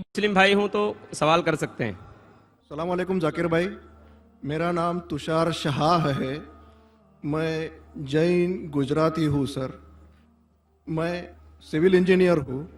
मुस्लिम भाई हूं तो सवाल कर सकते हैं। अस्सलाम वालेकुम जाकिर भाई, मेरा नाम तुषार शाह है। मैं जैन गुजराती हूँ सर। मैं सिविल इंजीनियर हूँ,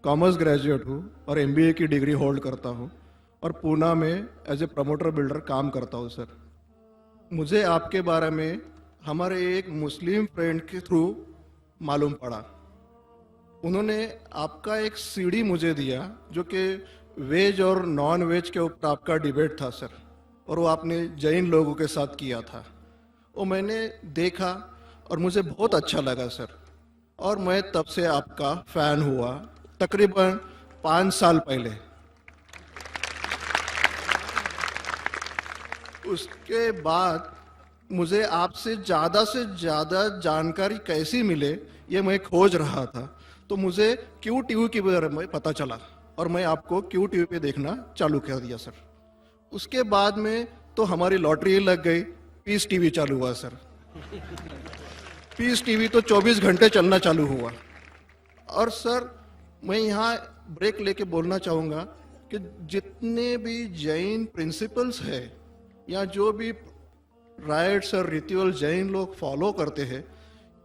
कॉमर्स ग्रेजुएट हूँ और एमबीए की डिग्री होल्ड करता हूँ और पूना में एज ए प्रमोटर बिल्डर काम करता हूँ सर। मुझे आपके बारे में हमारे एक मुस्लिम फ्रेंड के थ्रू मालूम पड़ा। उन्होंने आपका एक सीडी मुझे दिया जो कि वेज और नॉन वेज के ऊपर आपका डिबेट था सर, और वो आपने जैन लोगों के साथ किया था। वो मैंने देखा और मुझे बहुत अच्छा लगा सर, और मैं तब से आपका फ़ैन हुआ तकरीबन 5 साल पहले। उसके बाद मुझे आपसे ज़्यादा जानकारी कैसी मिले ये मैं खोज रहा था, तो मुझे क्यू टीवी के बारे में पता चला और मैं आपको क्यू टीवी पे देखना चालू कर दिया सर। उसके बाद में तो हमारी लॉटरी लग गई, पीस टीवी चालू हुआ सर। पीस टीवी तो 24 घंटे चलना चालू हुआ। और सर मैं यहाँ ब्रेक लेके बोलना चाहूँगा कि जितने भी जैन प्रिंसिपल्स है या जो भी राइट्स और रिचुअल जैन लोग फॉलो करते हैं,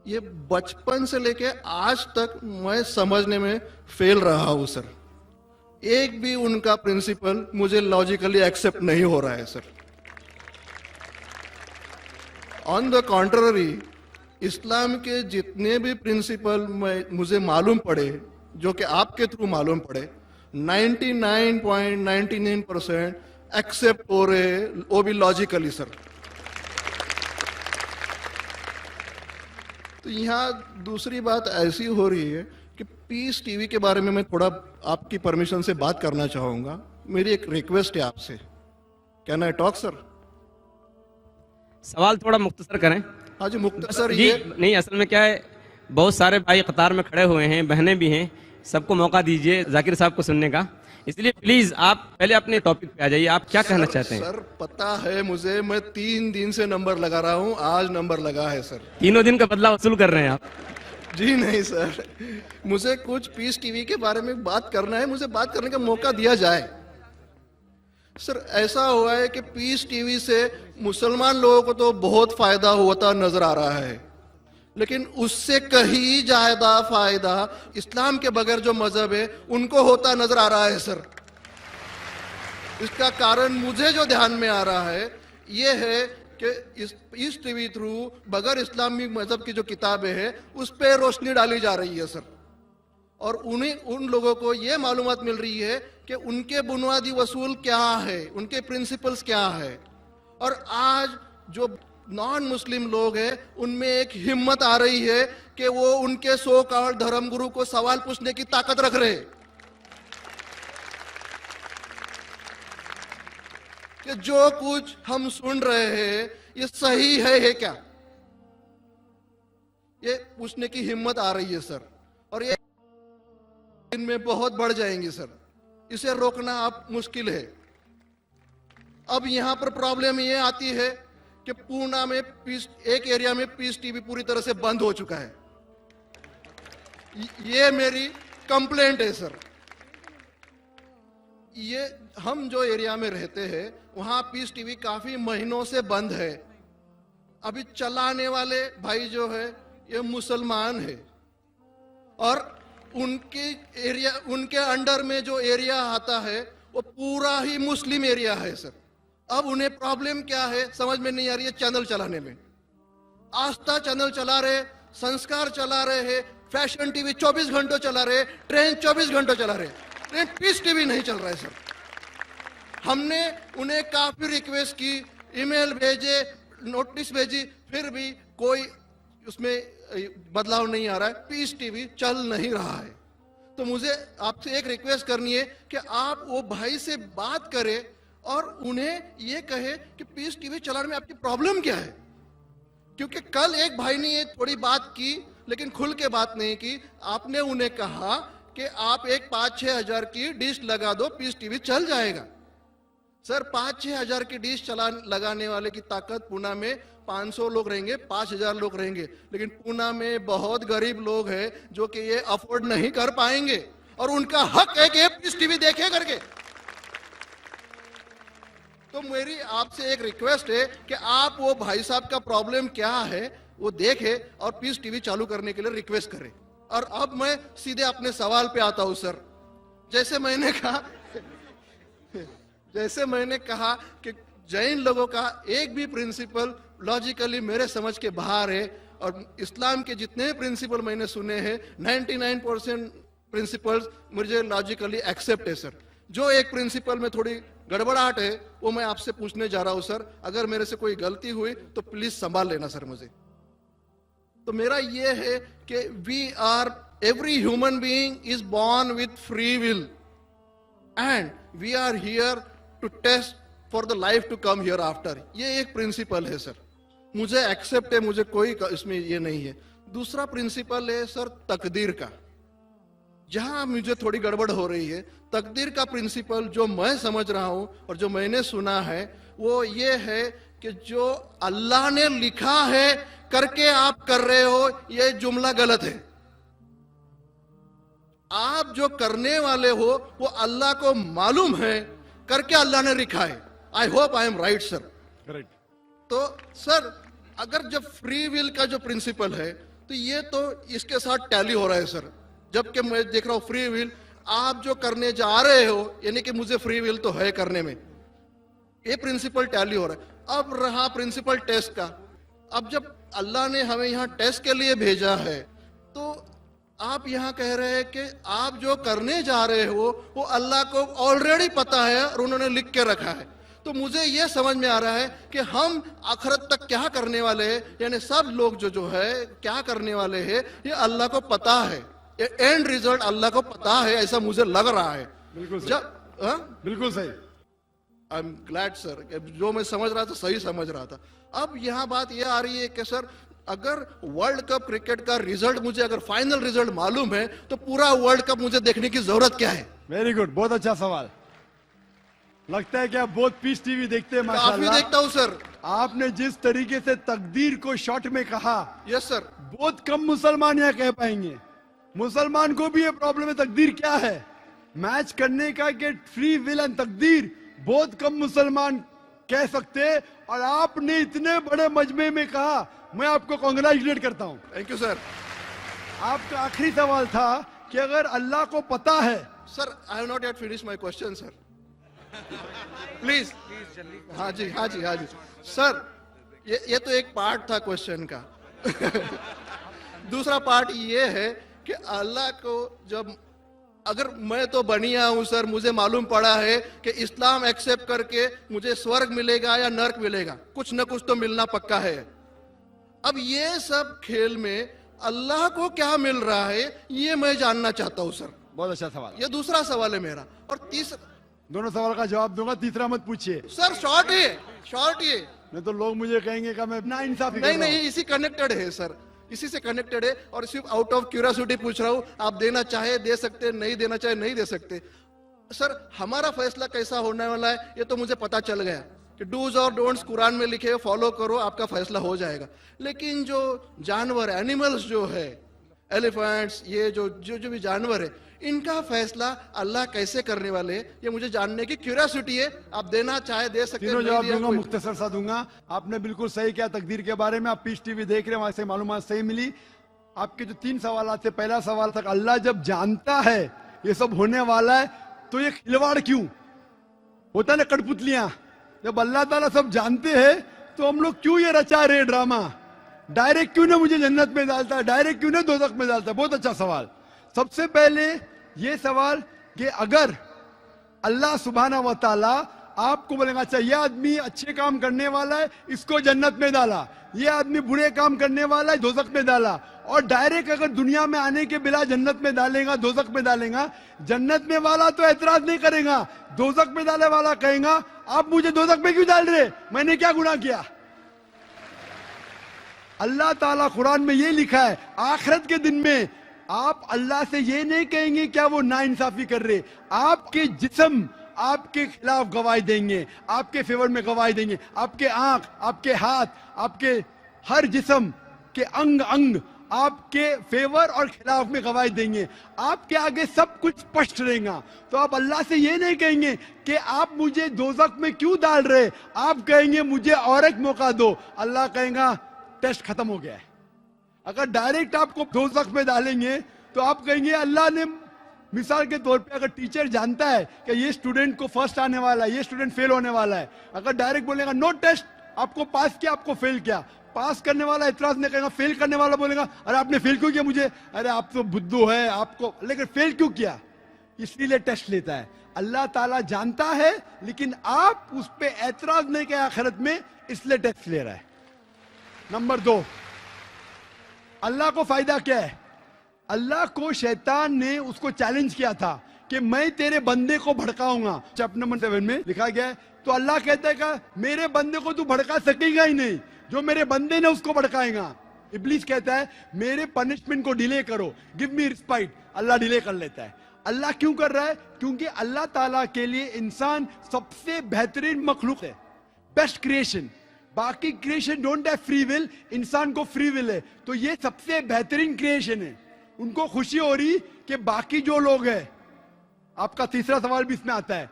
ये बचपन से लेके आज तक मैं समझने में फेल रहा हूँ सर। एक भी उनका प्रिंसिपल मुझे लॉजिकली एक्सेप्ट नहीं हो रहा है सर। ऑन द कॉन्ट्ररी, इस्लाम के जितने भी प्रिंसिपल मुझे मालूम पड़े, जो कि आपके थ्रू मालूम पड़े, 99.99% एक्सेप्ट हो रहे, वो भी लॉजिकली सर। तो यहाँ दूसरी बात ऐसी हो रही है कि पीस टीवी के बारे में मैं थोड़ा आपकी परमिशन से बात करना चाहूँगा। मेरी एक रिक्वेस्ट है आपसे, कैन आई टॉक सर? सवाल थोड़ा मुख्तसर करें। हाँ जी मुख्तसर जी नहीं, असल में क्या है, बहुत सारे भाई कतार में खड़े हुए हैं, बहनें भी हैं, सबको मौका दीजिए जाकिर साहब को सुनने का। इसलिए प्लीज आप पहले अपने टॉपिक पे आ जाइए, आप क्या कहना चाहते हैं? सर पता है मुझे, मैं 3 दिन से नंबर लगा रहा हूँ, आज नंबर लगा है सर। 3 दिन का बदला वसूल कर रहे हैं आप? जी नहीं सर, मुझे कुछ पीस टीवी के बारे में बात करना है, मुझे बात करने का मौका दिया जाए। सर ऐसा हुआ है कि पीस टीवी से मुसलमान लोगों को तो बहुत फायदा होता नजर आ रहा है, लेकिन उससे कहीं ज्यादा फायदा इस्लाम के बगैर जो मजहब है उनको होता नजर आ रहा है सर। इसका कारण मुझे जो ध्यान में आ रहा है ये है कि इस टीवी थ्रू बगैर इस्लामी मजहब की जो किताबें हैं उस पर रोशनी डाली जा रही है सर, और उन लोगों को ये मालूमात मिल रही है कि उनके बुनियादी वसूल क्या है, उनके प्रिंसिपल्स क्या है। और आज जो नॉन मुस्लिम लोग हैं उनमें एक हिम्मत आ रही है कि वो उनके सो कॉल्ड धर्मगुरु को सवाल पूछने की ताकत रख रहे हैं कि जो कुछ हम सुन रहे हैं ये सही है क्या, ये पूछने की हिम्मत आ रही है सर। और ये इनमें बहुत बढ़ जाएंगे सर, इसे रोकना आप मुश्किल है। अब यहां पर प्रॉब्लम ये आती है कि पूना में एक एरिया में पीस टीवी पूरी तरह से बंद हो चुका है। ये मेरी कंप्लेंट है सर। ये हम जो एरिया में रहते हैं वहां पीस टीवी काफी महीनों से बंद है। अभी चलाने वाले भाई जो है ये मुसलमान है, और उनके अंडर में जो एरिया आता है वो पूरा ही मुस्लिम एरिया है सर। अब उन्हें प्रॉब्लम क्या है समझ में नहीं आ रही है। चैनल चलाने में आस्था चैनल चला रहे, संस्कार चला रहे हैं, फैशन टीवी 24 घंटों चला रहे, ट्रेन 24 घंटों चला रहे, लेकिन पीस टीवी नहीं चल रहा है सर। हमने उन्हें काफी रिक्वेस्ट की, ईमेल भेजे, नोटिस भेजी, फिर भी कोई उसमें बदलाव नहीं आ रहा है, पीस टीवी चल नहीं रहा है। तो मुझे आपसे एक रिक्वेस्ट करनी है कि आप वो भाई से बात करें और उन्हें ये कहे कि पीस टीवी चलाने में आपकी प्रॉब्लम क्या है। क्योंकि कल एक भाई ने ये थोड़ी बात की लेकिन खुल के बात नहीं की। आपने उन्हें कहा कि आप एक 5-6 हजार की डिश लगा दो, पीस टीवी चल जाएगा। सर 5-6 हजार की डिश लगाने वाले की ताकत पूना में 500 लोग रहेंगे, 5000 लोग रहेंगे, लेकिन पूना में बहुत गरीब लोग हैं जो कि ये अफोर्ड नहीं कर पाएंगे और उनका हक है कि ये पीस टीवी देखे करके। तो मेरी आपसे एक रिक्वेस्ट है कि आप वो भाई साहब का प्रॉब्लम क्या है वो देखे और पीस टीवी चालू करने के लिए रिक्वेस्ट करें। और अब मैं सीधे अपने सवाल पे आता हूं सर। जैसे मैंने कहा कि जैन लोगों का एक भी प्रिंसिपल लॉजिकली मेरे समझ के बाहर है, और इस्लाम के जितने प्रिंसिपल मैंने सुने हैं 99% प्रिंसिपल्स मुझे लॉजिकली एक्सेप्ट है सर। जो एक प्रिंसिपल में थोड़ी गड़बड़ाहट है वो मैं आपसे पूछने जा रहा हूं सर। अगर मेरे से कोई गलती हुई तो प्लीज संभाल लेना सर मुझे। तो मेरा ये है कि every human being is born with free will and we are here to test for the life to come hereafter. ये एक प्रिंसिपल है सर, मुझे एक्सेप्ट है, मुझे कोई इसमें ये नहीं है। दूसरा प्रिंसिपल है सर तकदीर का, जहां मुझे थोड़ी गड़बड़ हो रही है। तकदीर का प्रिंसिपल जो मैं समझ रहा हूं और जो मैंने सुना है वो ये है कि जो अल्लाह ने लिखा है करके आप कर रहे हो, ये जुमला गलत है। आप जो करने वाले हो वो अल्लाह को मालूम है करके अल्लाह ने लिखा है। I hope I am right sir. Correct. तो सर अगर जब फ्री विल का जो प्रिंसिपल है तो ये तो इसके साथ टैली हो रहा है सर। जबकि मैं देख रहा हूं फ्री विल आप जो करने जा रहे हो, यानी कि मुझे फ्री विल तो है करने में, ये प्रिंसिपल टैली हो रहा है। अब रहा प्रिंसिपल टेस्ट का। अब जब अल्लाह ने हमें यहाँ टेस्ट के लिए भेजा है तो आप यहाँ कह रहे हैं कि आप जो करने जा रहे हो वो अल्लाह को ऑलरेडी पता है और उन्होंने लिख के रखा है। तो मुझे ये समझ में आ रहा है कि हम आखिरत तक क्या करने वाले हैं, यानी सब लोग जो है क्या करने वाले हैं ये अल्लाह को पता है। एंड रिजल्ट अल्लाह को पता है, ऐसा मुझे लग रहा है। बिल्कुल सही। बिल्कुल सही। आई एम ग्लैड सर, जो मैं समझ रहा था सही समझ रहा था। अब यहाँ बात यह आ रही है कि सर अगर वर्ल्ड कप क्रिकेट का रिजल्ट मुझे अगर फाइनल रिजल्ट मालूम है तो पूरा वर्ल्ड कप मुझे देखने की जरूरत क्या है? वेरी गुड, बहुत अच्छा सवाल। लगता है कि आप बहुत पीस टीवी देखते हैं। काफी देखता हूँ सर। आपने जिस तरीके से तकदीर को शॉर्ट में कहा, यस सर, बहुत कम मुसलमान यहाँ कह पाएंगे। मुसलमान को भी ये प्रॉब्लम है तकदीर क्या है, मैच करने का कि फ्री विल एंड तकदीर बहुत कम मुसलमान कह सकते। और आपने इतने बड़े मजमे में कहा, मैं आपको कांग्रेचुलेट करता हूं। Thank you sir. आपका आखिरी सवाल था कि अगर अल्लाह को पता है। Sir I have not yet finish my question sir, please. हाँ जी हाँ जी हाँ जी सर, ये तो एक पार्ट था क्वेश्चन का। दूसरा पार्ट ये है कि अल्लाह को जब अगर मैं तो बनिया हूं सर, मुझे मालूम पड़ा है कि इस्लाम एक्सेप्ट करके मुझे स्वर्ग मिलेगा या नर्क मिलेगा, कुछ न कुछ तो मिलना पक्का है। अब ये सब खेल में अल्लाह को क्या मिल रहा है ये मैं जानना चाहता हूं सर। बहुत अच्छा सवाल। ये दूसरा सवाल है मेरा। और तीसरा, दोनों सवाल का जवाब दूंगा, तीसरा मत पूछिए सर। शॉर्ट है, शॉर्ट ये, नहीं तो लोग मुझे कहेंगे कि मैं ना इंसाफी। नहीं नहीं, इसी कनेक्टेड है सर, इसी से कनेक्टेड है। और सिर्फ आउट ऑफ क्यूरियोसिटी पूछ रहा हूं, आप देना चाहे दे सकते, नहीं देना चाहे नहीं दे सकते। सर हमारा फैसला कैसा होने वाला है ये तो मुझे पता चल गया कि डूज और डोंट्स कुरान में लिखे हैं, फॉलो करो, आपका फैसला हो जाएगा। लेकिन जो जानवर एनिमल्स जो है, एलिफेंट्स, ये जो भी जानवर है, इनका फैसला अल्लाह कैसे करने वाले हैं ये मुझे जानने की क्यूरियोसिटी है। आप देना चाहे दे सकते हैं। तीनों जवाब दूंगा, मुख्तसर सा दूंगा। आपने बिल्कुल सही किया तकदीर के बारे में। आप पीस टीवी देख रहे हैं, वहां से मालूमात सही मिली। आपके जो 3 सवाल थे, पहला सवाल था अल्लाह जब जानता है ये सब होने वाला है तो ये खिलवाड़ क्यों होता है ना, कठपुतलियां। जब अल्लाह ताला सब जानते हैं तो हम लोग क्यों ये रचा रहे ड्रामा? डायरेक्ट क्यों ना मुझे जन्नत में डालता है, डायरेक्ट क्यों ना दोज़ख में डालता है? बहुत अच्छा सवाल। सबसे पहले ये सवाल कि अगर अल्लाह सुब्हाना व तआला आपको बोलेगा अच्छा ये आदमी अच्छे काम करने वाला है, इसको जन्नत में डाला, ये आदमी बुरे काम करने वाला है, दोज़ख में डाला, और डायरेक्ट अगर दुनिया में आने के बिना जन्नत में डालेगा, दोज़ख में डालेगा, जन्नत में वाला तो एतराज नहीं करेगा, दोज़ख में डाले वाला कहेगा आप मुझे दोज़ख में क्यों डाल रहे, मैंने क्या गुनाह किया? अल्लाह ताला कुरान में ये लिखा है आखिरत के दिन में आप अल्लाह से ये नहीं कहेंगे क्या वो नाइंसाफी कर रहे, आपके जिस्म आपके खिलाफ गवाही देंगे, आपके फेवर में गवाही देंगे, आपके आंख, आपके हाथ, आपके हर जिस्म के अंग अंग आपके फेवर और खिलाफ में गवाही देंगे, आपके आगे सब कुछ स्पष्ट रहेगा। तो आप अल्लाह से ये नहीं कहेंगे कि आप मुझे दोज़ख में क्यों डाल रहे, आप कहेंगे मुझे और एक मौका दो। अल्लाह कहेगा टेस्ट खत्म हो गया है। अगर डायरेक्ट आपको दोज़ख में डालेंगे तो आप कहेंगे अल्लाह ने, मिसाल के तौर पे अगर टीचर जानता है कि ये स्टूडेंट को फर्स्ट आने वाला है, ये स्टूडेंट फेल होने वाला है, अगर डायरेक्ट बोलेगा नो टेस्ट, आपको पास किया, आपको फेल किया, पास करने वाला इतराज नहीं करेगा, फेल करने वाला बोलेगा अरे आपने फेल क्यों किया मुझे, अरे आप तो बुद्धू है आपको, लेकिन फेल क्यों किया, इसलिए टेस्ट लेता है। अल्लाह ताला जानता है लेकिन आप उस पे एतराज नहीं किया आखिरत में, इसलिए टेस्ट ले रहा है। नंबर 2, अल्लाह को फायदा क्या है? अल्लाह को शैतान ने उसको चैलेंज किया था कि मैं तेरे बंदे को भड़काऊंगा। चैप्टर नंबर 7 में लिखा गया है, तो अल्लाह कहता है कि मेरे बंदे को तू भड़का सकेगा ही नहीं, जो मेरे बंदे ने उसको भड़काएगा। इब्लीस कहता है मेरे पनिशमेंट को डिले करो, गिव मी रिस्पाइट, अल्लाह डिले कर लेता है। अल्लाह क्यों कर रहा है? क्योंकि अल्लाह ताला के लिए इंसान सबसे बेहतरीन मखलूक है, बेस्ट क्रिएशन। बाकी creation don't have free will, इंसान को फ्री विल है, तो ये सबसे बेहतरीन क्रिएशन है। उनको खुशी हो रही कि बाकी जो लोग हैं, आपका तीसरा सवाल भी इसमें आता है,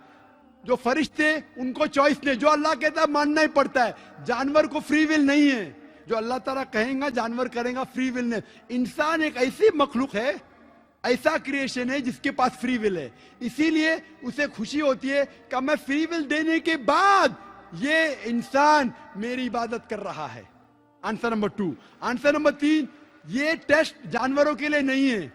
जो फरिश्ते उनको चॉइस नहीं, जो अल्लाह कहता है मानना ही पड़ता है। जानवर को फ्री विल नहीं है, जो अल्लाह ताला कहेगा जानवर करेगा, फ्री विल नहीं। इंसान एक ऐसी मखलूक है, ऐसा क्रिएशन है जिसके पास फ्री विल है, इसीलिए उसे खुशी होती है कि मैं फ्री विल देने के बाद ये इंसान मेरी इबादत कर रहा है। Answer number 2। आंसर नंबर 3, ये टेस्ट जानवरों के लिए नहीं है।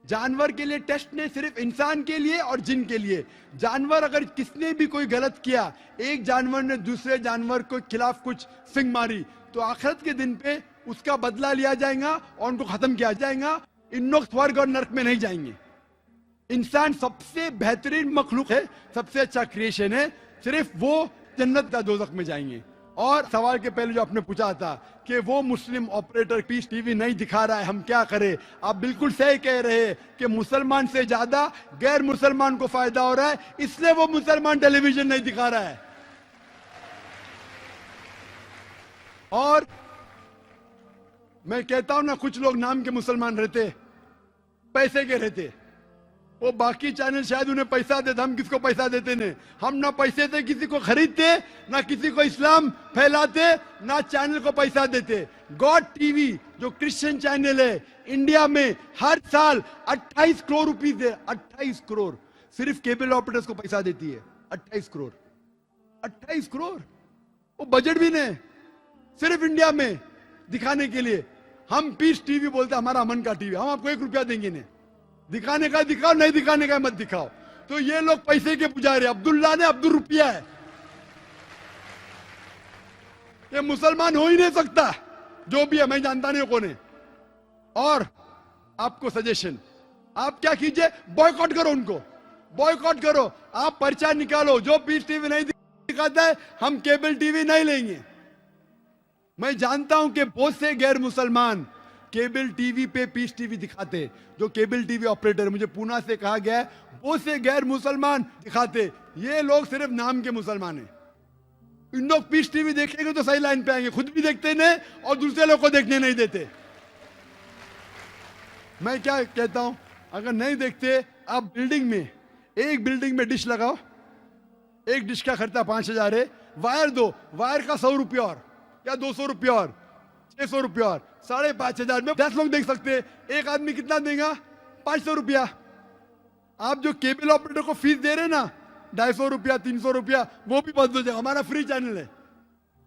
जानवर के लिए टेस्ट नहीं, सिर्फ इंसान के लिए और जिन के लिए। जानवर अगर किसने भी कोई गलत किया, एक जानवर ने दूसरे जानवर के खिलाफ कुछ सिंग मारी, तो आखिरत के दिन पे उसका बदला लिया जाएगा और उनको खत्म किया जाएगा। इन लोग स्वर्ग और नरक में नहीं जाएंगे। इंसान सबसे बेहतरीन मखलूक है, सबसे अच्छा क्रिएशन है, सिर्फ वो जन्नत या दोज़ख में जाएंगे। और सवाल के पहले जो आपने पूछा था कि वो मुस्लिम ऑपरेटर पीस टीवी नहीं दिखा रहा है, हम क्या करें? आप बिल्कुल सही कह रहे हैं कि मुसलमान से ज्यादा गैर मुसलमान को फायदा हो रहा है, इसलिए वो मुसलमान टेलीविजन नहीं दिखा रहा है। और मैं कहता हूं ना, कुछ लोग नाम के मुसलमान रहते, पैसे के रहते, वो बाकी चैनल शायद उन्हें पैसा देते, हम किसको पैसा देते नहीं। हम ना पैसे से किसी को खरीदते, ना किसी को इस्लाम फैलाते, ना चैनल को पैसा देते। गॉड टीवी जो क्रिश्चियन चैनल है इंडिया में हर साल 28 करोड़ रुपीस है, 28 करोड़ सिर्फ केबल ऑपरेटर्स को पैसा देती है। 28 करोड़, 28 करोड़, वो बजट भी नहीं सिर्फ इंडिया में दिखाने के लिए। हम पीस टीवी बोलते हमारा अमन का टीवी, हम आपको 1 रुपया देंगे नहीं, दिखाने का दिखाओ, नहीं दिखाने का मत दिखाओ। तो ये लोग पैसे के पुजारी, अब्दुल्ला ने अब्दुल रुपया है, ये मुसलमान हो ही नहीं सकता, जो भी है, मैं जानता नहीं कौन है। और आपको सजेशन, आप क्या कीजिए, बॉयकॉट करो उनको, बॉयकॉट करो, आप पर्चा निकालो, जो पीस टीवी नहीं दिखाता है हम केबल टीवी नहीं लेंगे। मैं जानता हूं कि बहुत से गैर मुसलमान केबल टीवी पे पीस टीवी दिखाते, जो केबल टीवी ऑपरेटर, मुझे पूना से कहा गया है, बहुत से गैर मुसलमान दिखाते, ये लोग सिर्फ नाम के मुसलमान हैं। इन लोग पीस टीवी देखेंगे तो सही लाइन पे आएंगे, खुद भी देखते नहीं और दूसरे लोग को देखने नहीं देते। मैं क्या कहता हूं, अगर नहीं देखते, आप बिल्डिंग में, एक बिल्डिंग में डिश लगाओ, एक डिश का खर्चा 5000 है, वायर दो, वायर का 100 रुपया और या 200 रुपया और 600 रुपया और 5,500 में 10 लोग देख सकते हैं। एक आदमी कितना देगा? 500 रुपया। आप जो केबल ऑपरेटर को फीस दे रहे ना, 250 रुपया 300 रुपया, वो भी बंद हो जाएगा। हमारा फ्री चैनल है,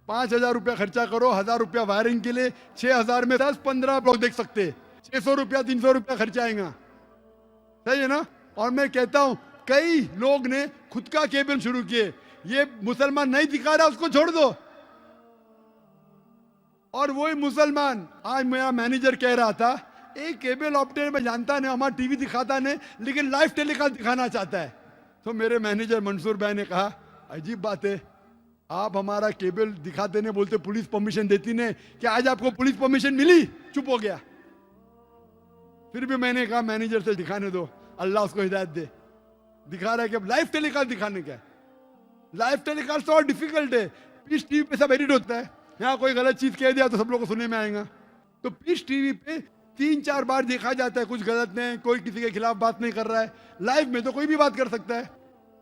5,000 रुपया खर्चा करो, 1,000 रुपया वायरिंग के लिए, 6,000 में 10-15 लोग देख सकते हैं, 600 रुपया 300 रुपया खर्चा आएगा, सही है ना? और मैं कहता हूं कई लोग ने खुद का केबल शुरू किए, ये मुसलमान नहीं दिखा रहा उसको छोड़ दो। और वही मुसलमान, आज मेरा मैनेजर कह रहा था, एक केबल ऑपरेटर में जानता नहीं, हमारा टीवी दिखाता नहीं, लेकिन लाइव टेलीकास्ट दिखाना चाहता है। तो मेरे मैनेजर मंसूर भाई ने कहा, अजीब बात है, आप हमारा केबल दिखाते नहीं, बोलते पुलिस परमिशन देती नहीं, क्या आज आपको पुलिस परमिशन मिली? चुप हो गया। फिर भी मैंने कहा मैनेजर से दिखाने दो, अल्लाह उसको हिदायत दे। दिखा रहा है कि अब लाइव टेलीकास्ट दिखाने का है। लाइव टेलीकास्ट तो और डिफिकल्ट है, पीस टीवी पे सब एडिट होता है, यहाँ कोई गलत चीज कह दिया तो सब लोग को सुनने में आएगा। तो पीस टीवी पे 3-4 बार देखा जाता है, कुछ गलत नहीं, कोई किसी के खिलाफ बात नहीं कर रहा है। लाइव में तो कोई भी बात कर सकता है।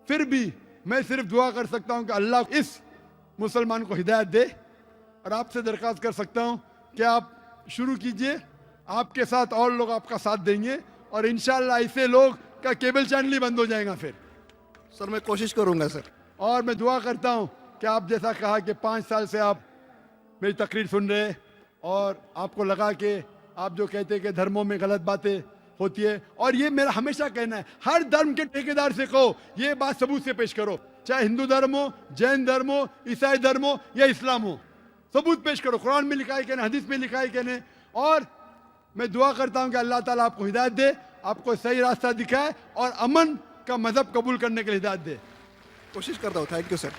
फिर भी मैं सिर्फ दुआ कर सकता हूं कि अल्लाह इस मुसलमान को हिदायत दे, और आपसे दरख्वास्त कर सकता हूं कि आप शुरू कीजिए, आपके साथ और लोग आपका साथ देंगे, और इंशाल्लाह ऐसे लोग का केबल चैनल ही बंद हो जाएगा फिर। सर मैं कोशिश करूंगा सर। और मैं दुआ करता हूं कि आप जैसा कहा कि 5 साल से आप मेरी तकरीर सुन रहे, और आपको लगा कि आप जो कहते हैं कि धर्मों में गलत बातें होती है, और ये मेरा हमेशा कहना है, हर धर्म के ठेकेदार से कहो ये बात सबूत से पेश करो, चाहे हिंदू धर्म हो, जैन धर्म हो, ईसाई धर्म हो या इस्लाम हो, सबूत पेश करो, कुरान में लिखा है कहने, हदीस में लिखा है कहने। और मैं दुआ करता हूं कि अल्लाह ताला आपको हिदायत दे, आपको सही रास्ता दिखाए, और अमन का मजहब कबूल करने के लिए हिदायत दे। कोशिश करता हूँ। Thank you sir.